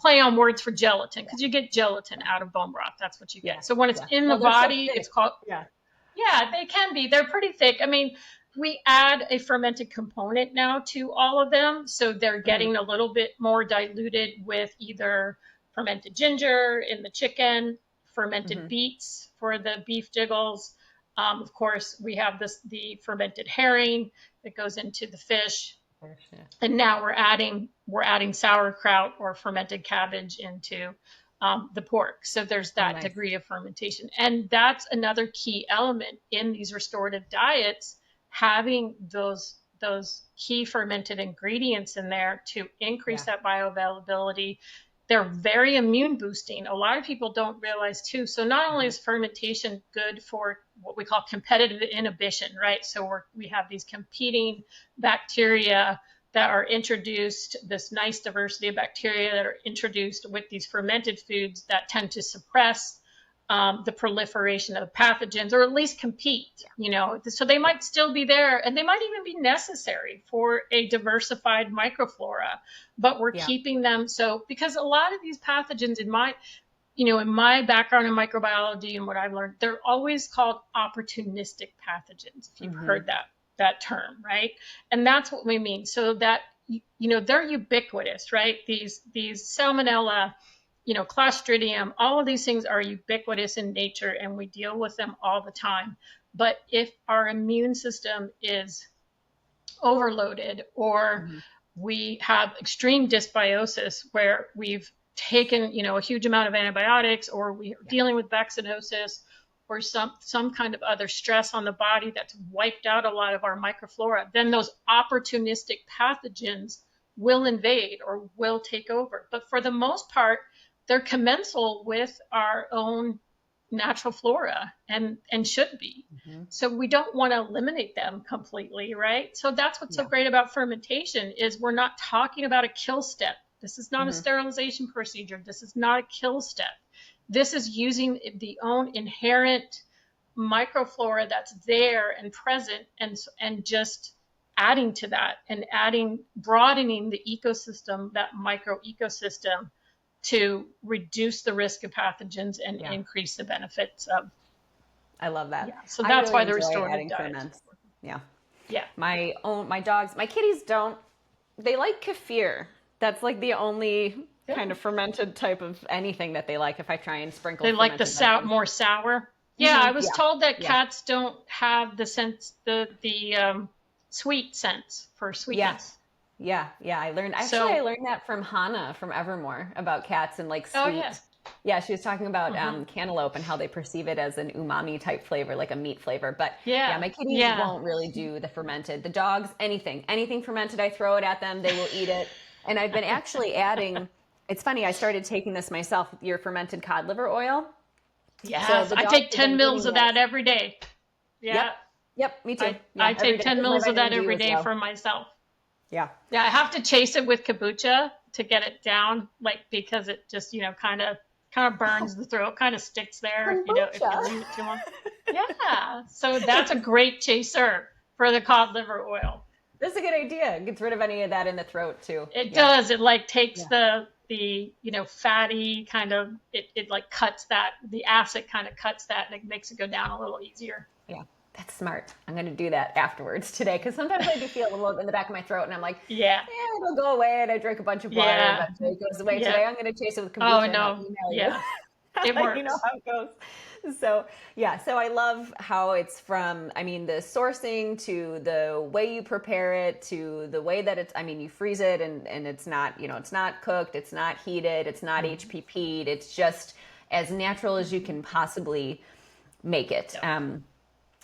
B: play on words for gelatin, because you get gelatin out of bone broth. That's what you get. So when it's in the body, it's called, they can be. They're pretty thick. I mean, we add a fermented component now to all of them. So they're getting a little bit more diluted with either fermented ginger in the chicken, fermented beets for the beef jiggles. Of course, we have the fermented herring that goes into the fish. And now we're adding sauerkraut or fermented cabbage into the pork. So there's that degree of fermentation. And that's another key element in these restorative diets, having those key fermented ingredients in there to increase that bioavailability. They're very immune boosting. A lot of people don't realize too. So not only is fermentation good for what we call competitive inhibition, right? So we have these competing bacteria that are introduced, this nice diversity of bacteria that are introduced with these fermented foods that tend to suppress the proliferation of pathogens, or at least compete, so they might still be there, and they might even be necessary for a diversified microflora, but we're keeping them. So, because a lot of these pathogens in my background in microbiology and what I've learned, they're always called opportunistic pathogens, if you've heard that term, right? And that's what we mean. So that, they're ubiquitous, right? These salmonella, Clostridium, all of these things are ubiquitous in nature, and we deal with them all the time. But if our immune system is overloaded, or we have extreme dysbiosis where we've taken, a huge amount of antibiotics, or we're dealing with vaccinosis, or some kind of other stress on the body that's wiped out a lot of our microflora, then those opportunistic pathogens will invade or will take over. But for the most part, they're commensal with our own natural flora and should be. So we don't want to eliminate them completely, right? So that's what's so great about fermentation, is we're not talking about a kill step. This is not a sterilization procedure. This is not a kill step. This is using the own inherent microflora that's there and present, and just adding to that, and broadening the ecosystem, that micro ecosystem, to reduce the risk of pathogens and increase the benefits of.
A: I love that.
B: So that's why the restorative diet.
A: Yeah.
B: Yeah.
A: My dogs, my kitties don't They like kefir. That's like the only kind
B: Yeah.
A: of fermented type of anything that they like if I try and sprinkle
B: They like the
A: fermented veggies.
B: more sour. Yeah, I was
A: Yeah.
B: told that
A: Yeah.
B: cats don't have the sense, the sweet sense for
A: Yeah.
B: sweetness.
A: Yeah. I
B: So,
A: learned that from Hannah from Evermore about cats and like
B: oh yeah.
A: sweet. Yeah, she was talking about
B: Uh-huh.
A: cantaloupe and how they perceive it as an umami type flavor, like a meat flavor. But yeah,
B: Yeah.
A: my kitties
B: Yeah.
A: won't really do the fermented. The dogs, anything fermented, I throw it at them, they will eat it. And I've been actually adding, it's funny, I started taking this myself, your fermented cod liver oil. So
B: Yes,
A: the
B: I
A: dogs
B: take
A: have
B: 10
A: been
B: mils
A: eating
B: of
A: this.
B: that every day.
A: Yep.
B: Yeah,
A: Yep, me too.
B: I
A: Yeah, every
B: take
A: day.
B: 10
A: With my
B: mils of that
A: vitamin D
B: every
A: as
B: day
A: well.
B: for myself.
A: Yeah.
B: Yeah, I have to chase it with kombucha to get it down, like because it just, kind of
A: Oh,
B: burns the throat, kind of sticks there if
A: kombucha.
B: you leave it too long. Yeah, so that's a great chaser for the cod liver oil.
A: That's a good idea. Gets rid of any of that in the throat too.
B: It
A: Yeah.
B: does. It like takes
A: Yeah.
B: the fatty kind of it like cuts that the acid kind of cuts that and it makes it go down a little easier.
A: Yeah. That's smart. I'm going to do that afterwards today because sometimes I do feel a little in the back of my throat and I'm like,
B: Yeah.
A: yeah, it'll go away. And I drink a bunch of water.
B: Yeah.
A: Eventually it goes away.
B: Yeah.
A: Today I'm going to chase it with
B: Oh
A: kombucha and I'll
B: no.
A: email you.
B: Yeah. It
A: Let you know
B: works.
A: how it goes. So, yeah, so I love how it's from, I mean, the sourcing to the way you prepare it to the way that it's, I mean, you freeze it and it's not, it's not cooked, it's not heated, it's not HPP'd, it's just as natural as you can possibly make it.
B: Yep.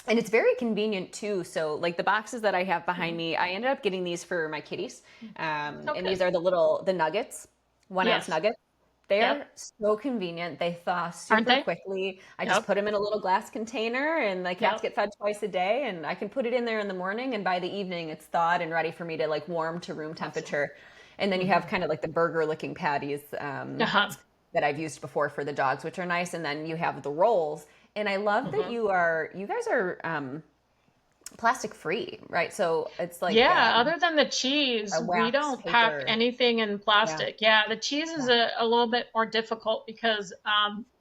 A: And it's very convenient too. So, like the boxes that I have behind me, I ended up getting these for my kitties. And
B: Okay.
A: these are the nuggets, 1 ounce
B: Yes.
A: nuggets.
B: Yep.
A: They're so convenient. They thaw
B: Aren't
A: super
B: they?
A: quickly. I just
B: Yep.
A: put them in a little glass container, and the cats
B: Yep.
A: get fed twice a day. And I can put it in there in the morning, and by the evening, it's thawed and ready for me to like warm to room
B: Awesome.
A: temperature. And then you have kind of like the burger looking patties
B: Uh-huh.
A: that I've used before for the dogs, which are nice. And then you have the rolls. And I love that
B: Hmm.
A: you guys are plastic free, right? So it's like
B: Yeah, other than the cheese,
A: a
B: we
A: wax
B: don't pack
A: paper.
B: anything in
A: Yeah,
B: plastic. Yeah, the cheese is
A: yeah,
B: a little bit more difficult because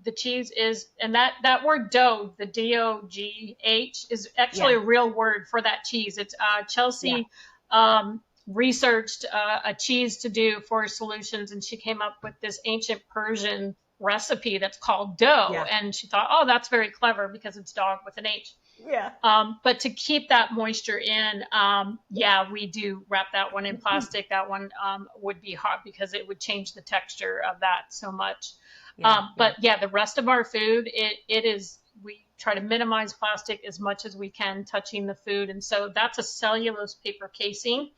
B: the cheese is, and that word dough, the DOGH, is actually
A: yeah,
B: a real word for that cheese. It's
A: yeah,
B: Chelsea researched a cheese to do for solutions, and she came up with this ancient Persian recipe that's called dough.
A: yeah,
B: And she thought, oh, that's very clever because it's dog with an H.
A: yeah.
B: But to keep that moisture in, yeah, we do wrap that one in plastic. That one would be hard because it would change the texture of that so much.
A: Yeah, yeah.
B: But yeah, the rest of our food, it is, we try to minimize plastic as much as we can touching the food. And so that's a cellulose paper casing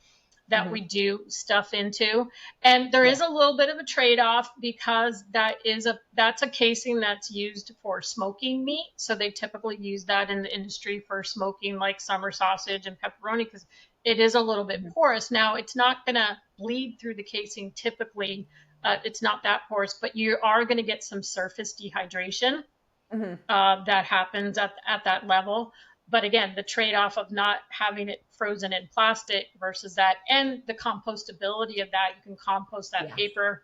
B: that we
A: Hmm.
B: do stuff into. And there
A: Yeah.
B: is a little bit of a trade-off because that's a casing that's used for smoking meat. So they typically use that in the industry for smoking like summer sausage and pepperoni because it is a little bit
A: Hmm.
B: porous. Now it's not going to bleed through the casing typically. It's not that porous, but you are going to get some surface dehydration
A: Hmm.
B: that happens at that level. But again, the trade off of not having it frozen in plastic versus that, and the compostability of that, you can compost that
A: Yeah.
B: paper,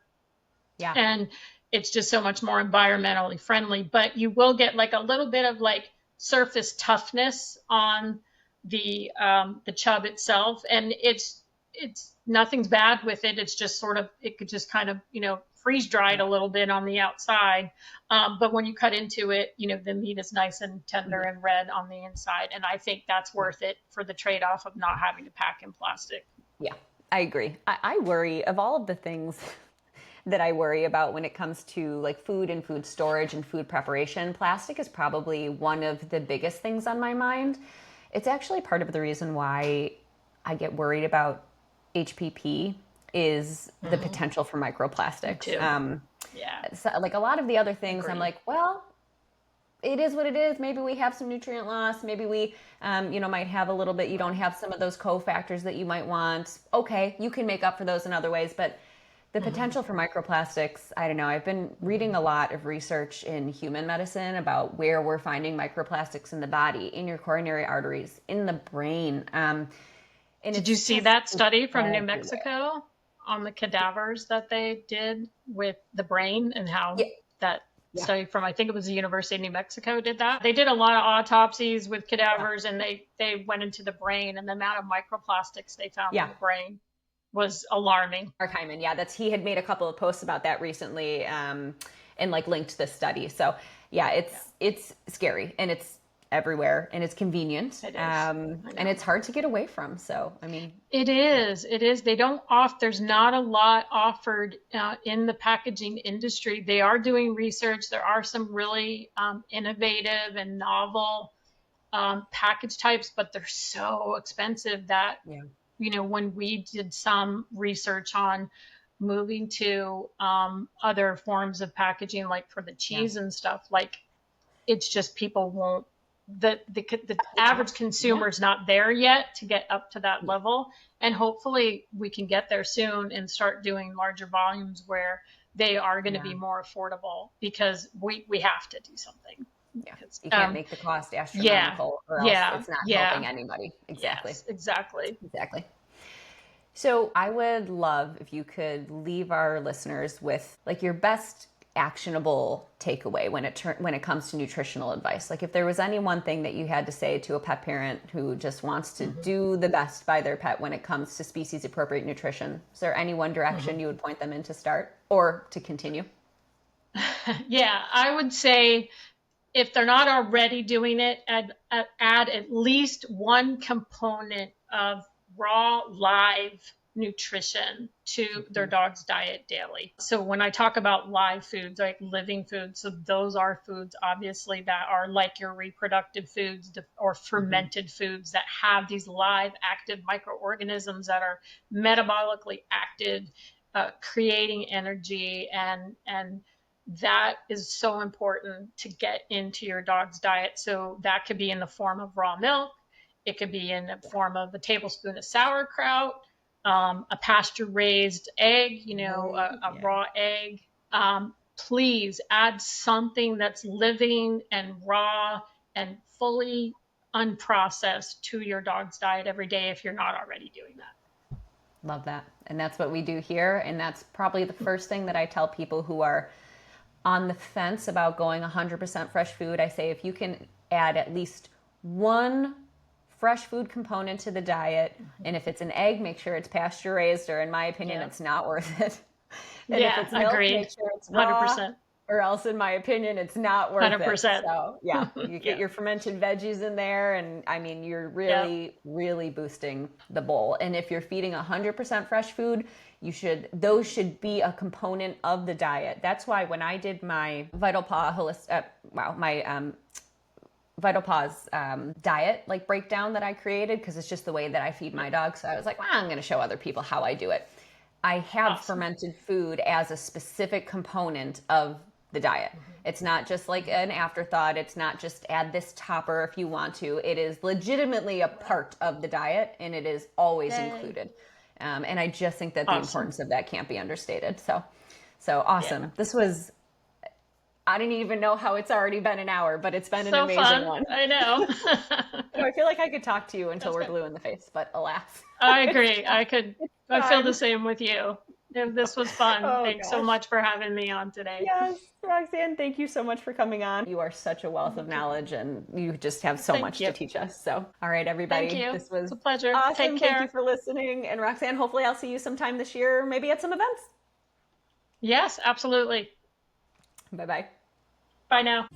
A: Yeah.
B: and it's just so much more environmentally friendly. But you will get like a little bit of like surface toughness on the chub itself, and it's nothing's bad with it. It's just sort of it could just kind of freeze dried
A: Yeah.
B: a little bit on the outside, but when you cut into it, the meat is nice and tender
A: Hmm.
B: and red on the inside, and I think that's
A: Yeah.
B: worth it for the trade off of not having to pack in plastic.
A: Yeah. I agree. I worry of all of the things that I worry about when it comes to like food and food storage and food preparation. Plastic is probably one of the biggest things on my mind. It's actually part of the reason why I get worried about HPP is the
B: Hmm.
A: potential for
B: Me
A: microplastics.
B: too. Yeah,
A: So, like a lot of the other things, I'm
B: agree.
A: like, well, it is what it is. Maybe we have some nutrient loss. Maybe we, might have a little bit. You don't
B: Right.
A: have some of those cofactors that you might want. Okay, you can make up for those in other ways, but the
B: Hmm.
A: potential for microplastics, I don't know. I've been reading a lot of research in human medicine about where we're finding microplastics in the body, in your coronary arteries, in the brain. And
B: Did you
A: it's
B: see
A: just
B: that
A: it's
B: study from New
A: everywhere.
B: Mexico on the cadavers that they did with the brain and how
A: Yeah,
B: that
A: yeah,
B: study from, I think it was the University of New Mexico did that? They did a lot of autopsies with
A: yeah,
B: cadavers and they went into the brain and the amount of microplastics they found in
A: yeah.
B: the brain. was alarming.
A: Mark Hyman, yeah, he had made a couple of posts about that recently, and like linked this study. So yeah, it's scary, and it's everywhere, and it's convenient,
B: It is.
A: and it's hard to get away from. So I mean,
B: it is. They don't there's not a lot offered in the packaging industry. They are doing research. There are some really innovative and novel package types, but they're so expensive that, when we did some research on moving to other forms of packaging, like for the cheese and stuff, like it's just people won't, the average consumer is not there yet to get up to that level. And hopefully we can get there soon and start doing larger volumes where they are going to be more affordable, because we have to do something.
A: Yeah, you can't make the cost astronomical, or else it's not helping anybody. Exactly.
B: Yes, exactly.
A: So I would love if you could leave our listeners with like your best actionable takeaway when it comes to nutritional advice. Like if there was any one thing that you had to say to a pet parent who just wants to do the best by their pet when it comes to species appropriate nutrition, is there any one direction you would point them in to start or to continue?
B: Yeah, I would say, if they're not already doing it, add at least one component of raw, live nutrition to their dog's diet daily. So when I talk about live foods, like living foods, so those are foods obviously that are like your reproductive foods or fermented foods that have these live active microorganisms that are metabolically active, creating energy, and that is so important to get into your dog's diet. So that could be in the form of raw milk. It could be in the form of a tablespoon of sauerkraut, a pasture-raised egg, a raw egg. Please add something that's living and raw and fully unprocessed to your dog's diet every day if you're not already doing that.
A: Love that. And that's what we do here. And that's probably the first thing that I tell people who are on the fence about going 100% fresh food. I say, if you can add at least one fresh food component to the diet, and if it's an egg, make sure it's pasture raised, or in my opinion, it's not worth it. And if it's milk, make sure it's raw,
B: 100%.
A: Or else, in my opinion, it's not worth
B: 100%.
A: it. So yeah, you get your fermented veggies in there, and I mean, you're really, really boosting the bowl. And if you're feeding 100% fresh food, those should be a component of the diet. That's why when I did my Vital Paws diet like breakdown that I created, because it's just the way that I feed my dog. So I was like, I'm going to show other people how I do it. I have fermented food as a specific component of the diet. It's not just like an afterthought. It's not just add this topper if you want to. It is legitimately a part of the diet, and it is always included. And I just think that the importance of that can't be understated. So awesome. Yeah. This was, I didn't even know how it's already been an hour, but it's been an amazing one.
B: I know.
A: So I feel like I could talk to you until we're blue in the face, but alas.
B: I agree. I feel the same with you. This was fun. Thanks so much for having me on today.
A: Yes, Roxanne, thank you so much for coming on. You are such a wealth of knowledge, and you just have so much to teach us. So, all right, everybody.
B: Thank you.
A: This was
B: a pleasure.
A: Awesome.
B: Take care.
A: Thank you for listening. And Roxanne, hopefully I'll see you sometime this year, maybe at some events.
B: Yes, absolutely.
A: Bye-bye.
B: Bye now.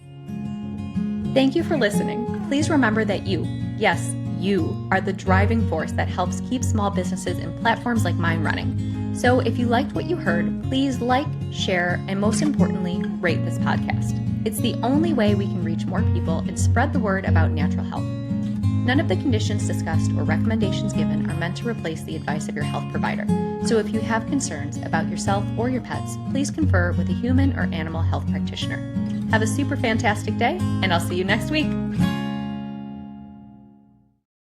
A: Thank you for listening. Please remember that you, yes, you, are the driving force that helps keep small businesses and platforms like mine running. So if you liked what you heard, please like, share, and most importantly, rate this podcast. It's the only way we can reach more people and spread the word about natural health. None of the conditions discussed or recommendations given are meant to replace the advice of your health provider. So if you have concerns about yourself or your pets, please confer with a human or animal health practitioner. Have a super fantastic day, and I'll see you next week.